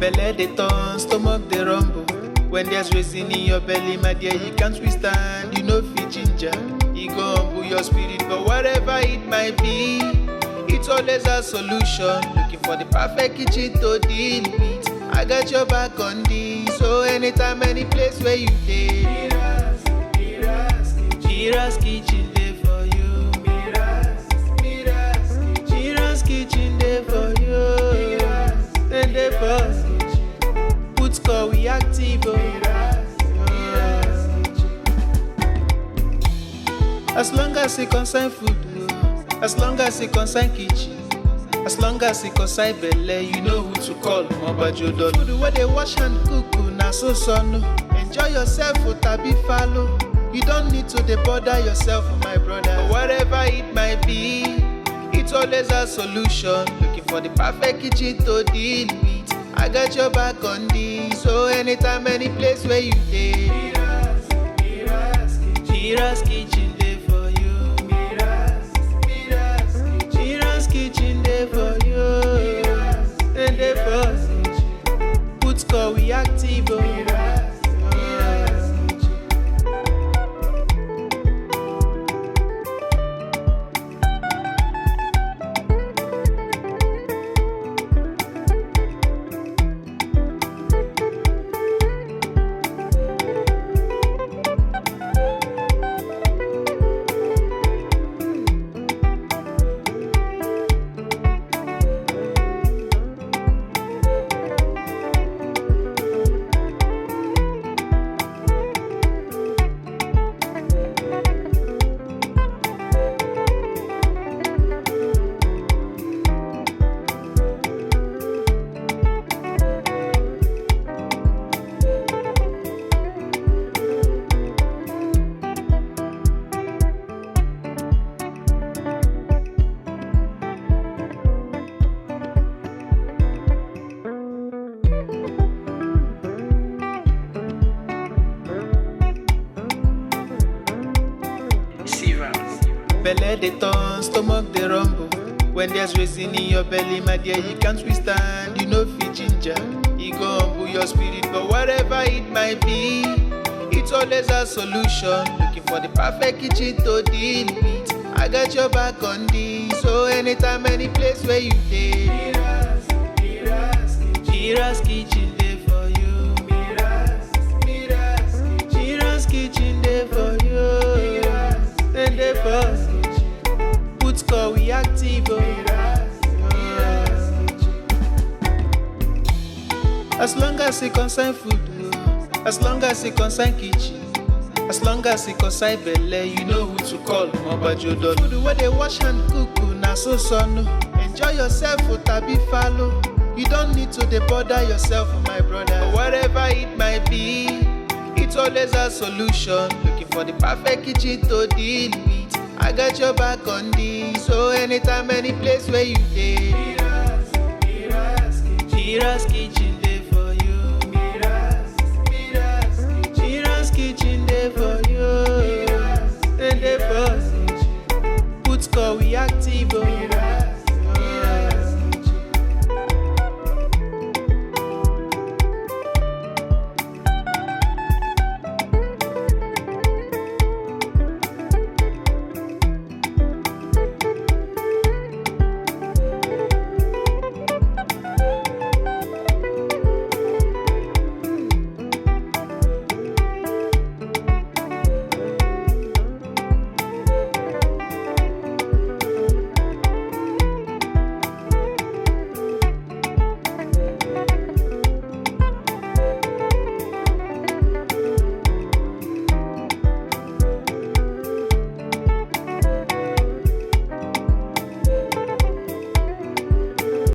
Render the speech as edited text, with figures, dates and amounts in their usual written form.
Belle dey turn, stomach dey rumble. When there's reason in your belly, my dear, you can't withstand. You know fit ginger, e go humble your spirit. But whatever it might be, it's always a solution. Looking for the perfect kitchen to deal with. I got your back on this. So anytime, any place where you dey, Mira's kitchen dey for you. Mira's kitchen dey for you. Then dey for put call we active. As long as it concern food, as long as it concern kitchen, as long as it concern belle, you know who to call. Mobajodo. Food where they wash and cook, na so no. Enjoy yourself, tabi follow. You don't need to bother yourself, my brother. But whatever it might be, it's always a solution. Looking for the perfect kitchen to deal with. I got your back on this. So anytime, any place where you dey, Mira's kitchen dey for you. Mira's kitchen dey for you. And dey for put call we active. Belle dey turn, stomach dey rumble. When there's reason in your belly, my dear, you can't withstand. You know fit ginger, e go humble your spirit. But whatever it might be, it's always a solution. Looking for the perfect kitchen to deal with. I got your back on this. So anytime, any place where you dey, Mira's kitchen dey for you. Mira's kitchen dey for you. And dey for put call we active. As long as it concern food, as long as it concern kitchen, as long as it concern belle, you know who to call. Mobajodo. Food where they wash and cook, na so no. Enjoy yourself, tabi follow. You don't need to bother yourself, my brother. But whatever it might be, it's always a solution. Looking for the perfect kitchen to deal with. I got your back on this. So anytime, any place where you dey, Mira's kitchen dey for you. Mira's kitchen dey for you.